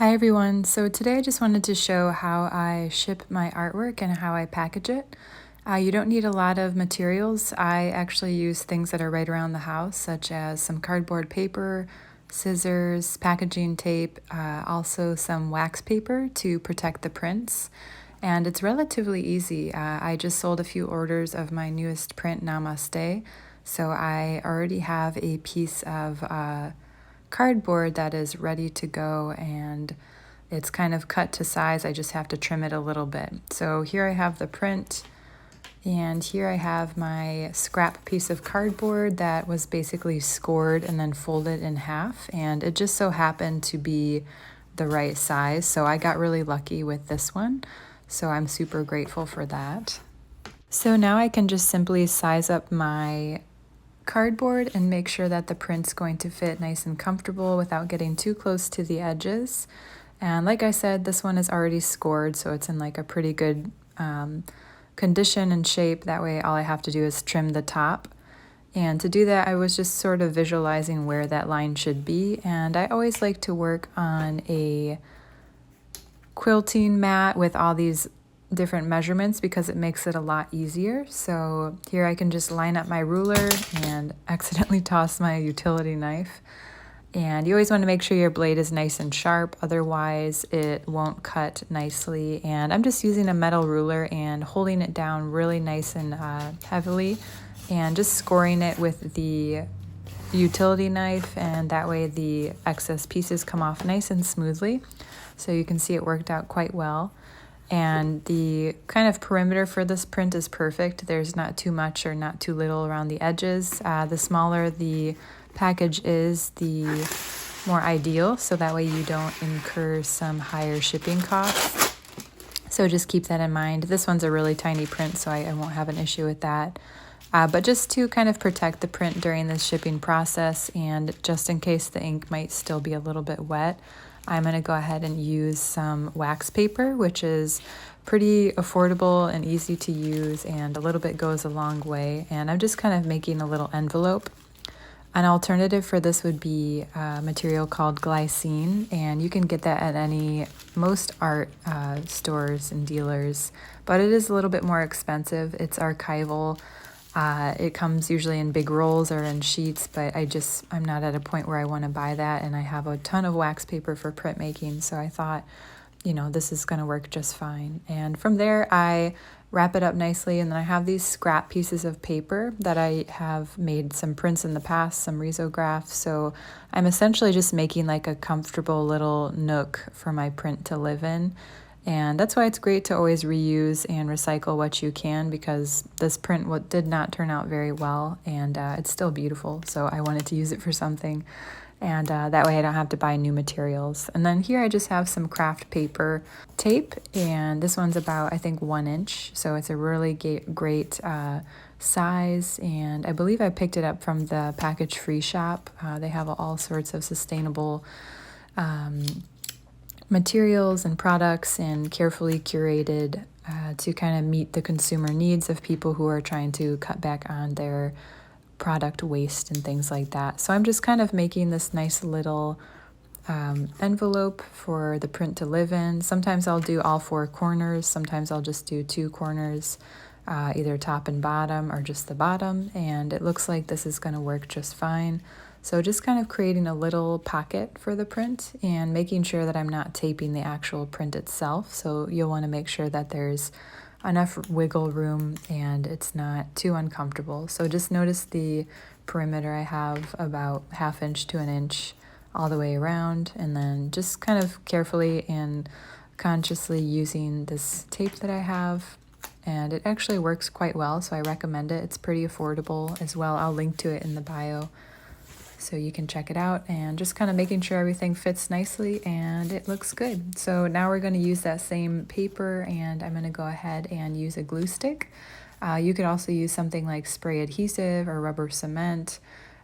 Hi everyone, so today I just wanted to show how I ship my artwork and how I package it. You don't need a lot of materials. I actually use things that are right around the house, such as some cardboard paper, scissors, packaging tape, also some wax paper to protect the prints. And it's relatively easy. I just sold a few orders of my newest print, Namaste, so I already have a piece of cardboard that is ready to go, and it's kind of cut to size. I just have to trim it a little bit. So here I have the print, and here I have my scrap piece of cardboard that was basically scored and then folded in half, and it just so happened to be the right size. So I got really lucky with this one, so I'm super grateful for that. So now I can just simply size up my cardboard and make sure that the print's going to fit nice and comfortable without getting too close to the edges. And like I said, this one is already scored, so it's in like a pretty good condition and shape. That way all I have to do is trim the top. And to do that, I was just sort of visualizing where that line should be. And I always like to work on a quilting mat with all these different measurements because it makes it a lot easier. So here I can just line up my ruler and accidentally toss my utility knife. And you always want to make sure your blade is nice and sharp, otherwise it won't cut nicely. And I'm just using a metal ruler and holding it down really nice and heavily and just scoring it with the utility knife, and that way the excess pieces come off nice and smoothly. So you can see it worked out quite well. And the kind of perimeter for this print is perfect. There's not too much or not too little around the edges. The smaller the package is, the more ideal, so that way you don't incur some higher shipping costs. So just keep that in mind. This one's a really tiny print, so I won't have an issue with that. But just to kind of protect the print during the shipping process, and just in case the ink might still be a little bit wet, I'm going to go ahead and use some wax paper, which is pretty affordable and easy to use, and a little bit goes a long way. And I'm just kind of making a little envelope. An alternative for this would be a material called glycine, and you can get that at most art stores and dealers, but it is a little bit more expensive. It's archival. It comes usually in big rolls or in sheets, but I'm not at a point where I want to buy that, and I have a ton of wax paper for printmaking, so I thought, this is going to work just fine. And from there, I wrap it up nicely, and then I have these scrap pieces of paper that I have made some prints in the past, some risograph, so I'm essentially just making like a comfortable little nook for my print to live in. And that's why it's great to always reuse and recycle what you can, because this print did not turn out very well, and it's still beautiful, so I wanted to use it for something. And that way I don't have to buy new materials. And then here I just have some Kraft paper tape, and this one's about, I think, 1 inch, so it's a really great size, and I believe I picked it up from the Package Free shop. They have all sorts of sustainable materials and products, and carefully curated to kind of meet the consumer needs of people who are trying to cut back on their product waste and things like that. So I'm just kind of making this nice little envelope for the print to live in. Sometimes I'll do all 4 corners, sometimes I'll just do 2 corners, either top and bottom or just the bottom, and it looks like this is going to work just fine. So just kind of creating a little pocket for the print and making sure that I'm not taping the actual print itself. So you'll want to make sure that there's enough wiggle room and it's not too uncomfortable. So just notice the perimeter. I have about 1/2 inch to 1 inch all the way around, and then just kind of carefully and consciously using this tape that I have. And it actually works quite well, so I recommend it. It's pretty affordable as well. I'll link to it in the bio, so you can check it out, and just kind of making sure everything fits nicely and it looks good. So now we're going to use that same paper, and I'm going to go ahead and use a glue stick. You could also use something like spray adhesive or rubber cement,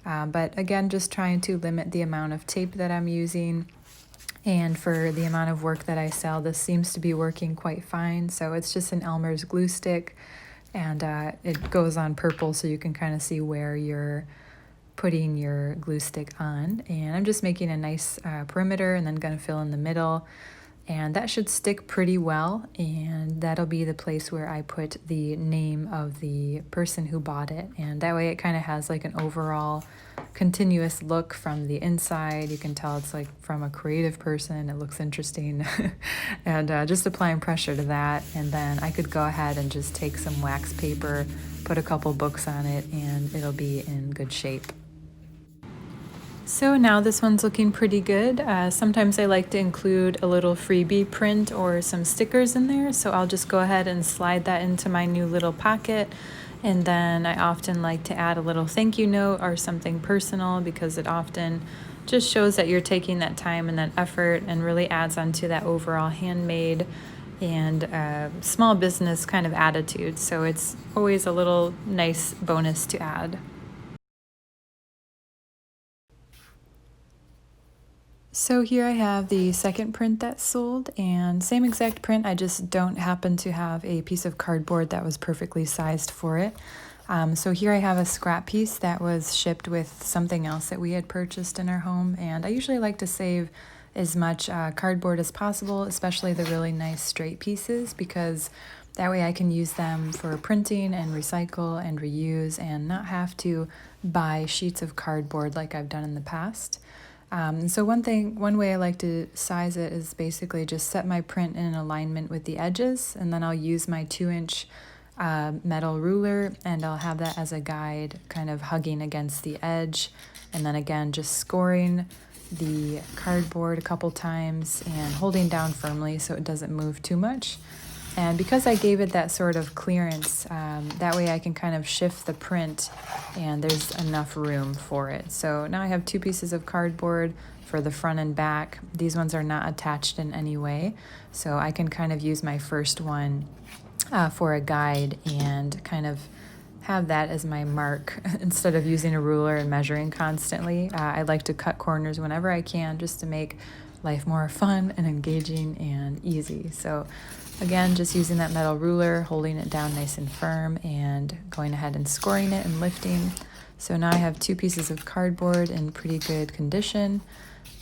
but again, just trying to limit the amount of tape that I'm using. And for the amount of work that I sell, this seems to be working quite fine. So it's just an Elmer's glue stick, and it goes on purple so you can kind of see where you're putting your glue stick on. And I'm just making a nice perimeter and then going to fill in the middle. And that should stick pretty well, and that'll be the place where I put the name of the person who bought it. And that way it kind of has like an overall continuous look from the inside. You can tell it's like from a creative person. It looks interesting. And just applying pressure to that. And then I could go ahead and just take some wax paper, put a couple books on it, and it'll be in good shape. So now this one's looking pretty good. Sometimes I like to include a little freebie print or some stickers in there, so I'll just go ahead and slide that into my new little pocket. And then I often like to add a little thank you note or something personal, because it often just shows that you're taking that time and that effort and really adds onto that overall handmade and small business kind of attitude. So it's always a little nice bonus to add. So here I have the second print that sold, and same exact print, I just don't happen to have a piece of cardboard that was perfectly sized for it. So here I have a scrap piece that was shipped with something else that we had purchased in our home, and I usually like to save as much cardboard as possible, especially the really nice straight pieces, because that way I can use them for printing and recycle and reuse and not have to buy sheets of cardboard like I've done in the past. So one way I like to size it is basically just set my print in alignment with the edges, and then I'll use my 2-inch metal ruler, and I'll have that as a guide, kind of hugging against the edge, and then again just scoring the cardboard a couple times and holding down firmly so it doesn't move too much. And because I gave it that sort of clearance, that way I can kind of shift the print and there's enough room for it. So now I have 2 pieces of cardboard for the front and back. These ones are not attached in any way, so I can kind of use my first one for a guide and kind of have that as my mark instead of using a ruler and measuring constantly. I like to cut corners whenever I can, just to make life more fun and engaging and easy. So again, just using that metal ruler, holding it down nice and firm, and going ahead and scoring it and lifting. So now I have 2 pieces of cardboard in pretty good condition,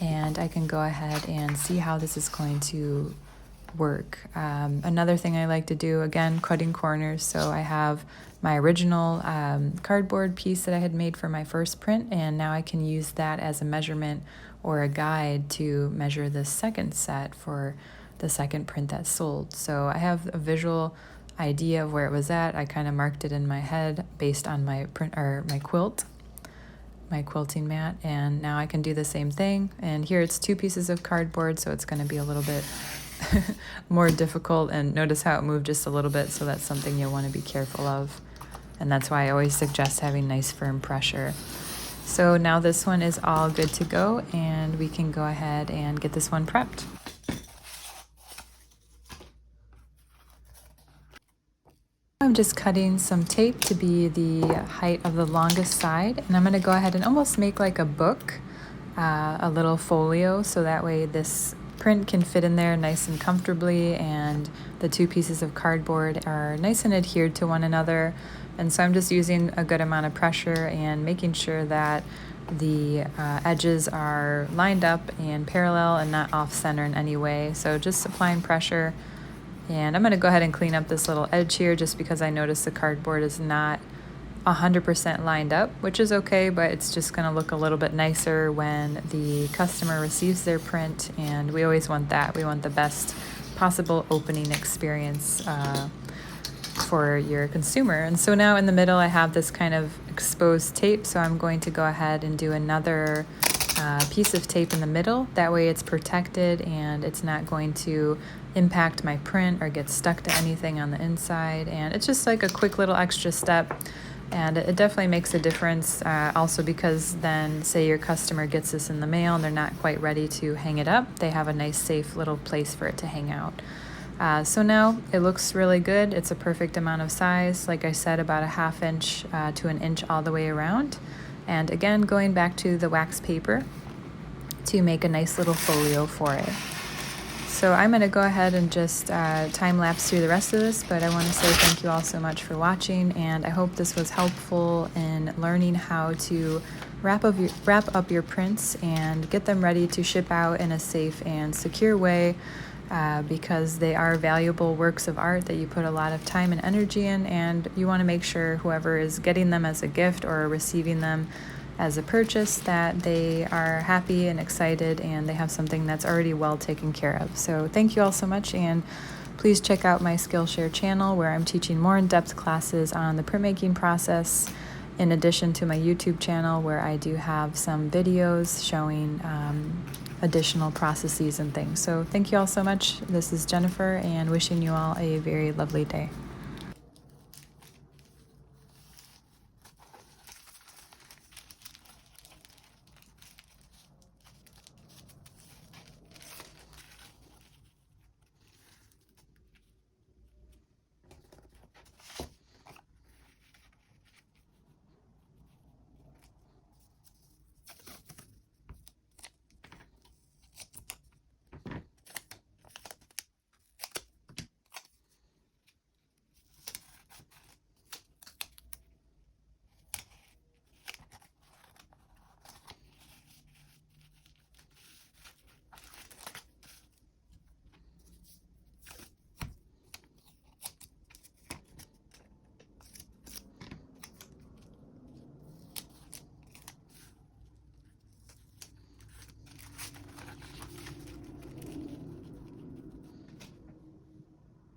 and I can go ahead and see how this is going to work. Another thing I like to do, again, cutting corners. So I have my original cardboard piece that I had made for my first print, and now I can use that as a measurement or a guide to measure the second set for the second print that sold. So I have a visual idea of where it was at. I kind of marked it in my head based on my print or my quilting mat, and now I can do the same thing. And here it's 2 pieces of cardboard, so it's going to be a little bit more difficult, and notice how it moved just a little bit, so that's something you'll want to be careful of. And that's why I always suggest having nice firm pressure. So now this one is all good to go, and we can go ahead and get this one prepped. I'm just cutting some tape to be the height of the longest side, and I'm going to go ahead and almost make like a book, a little folio, so that way this print can fit in there nice and comfortably, and the 2 pieces of cardboard are nice and adhered to one another. And so I'm just using a good amount of pressure and making sure that the edges are lined up and parallel and not off center in any way. So just applying pressure. And I'm going to go ahead and clean up this little edge here, just because I noticed the cardboard is not 100% lined up, which is okay, but it's just going to look a little bit nicer when the customer receives their print, and we always want that. We want the best possible opening experience for your consumer. And so now in the middle I have this kind of exposed tape, so I'm going to go ahead and do another piece of tape in the middle. That way it's protected and it's not going to impact my print or get stuck to anything on the inside. And it's just like a quick little extra step, and it definitely makes a difference, also because then say your customer gets this in the mail and they're not quite ready to hang it up, they have a nice safe little place for it to hang out. So now it looks really good. It's a perfect amount of size, like I said, about a 1/2 inch to 1 inch all the way around. And again, going back to the wax paper to make a nice little folio for it. So I'm going to go ahead and just time lapse through the rest of this, but I want to say thank you all so much for watching, and I hope this was helpful in learning how to wrap up your prints and get them ready to ship out in a safe and secure way, because they are valuable works of art that you put a lot of time and energy in, and you want to make sure whoever is getting them as a gift or receiving them as a purchase, that they are happy and excited and they have something that's already well taken care of. So thank you all so much, and please check out my Skillshare channel where I'm teaching more in-depth classes on the printmaking process, in addition to my YouTube channel where I do have some videos showing additional processes and things. So thank you all so much. This is Jennifer, and wishing you all a very lovely day.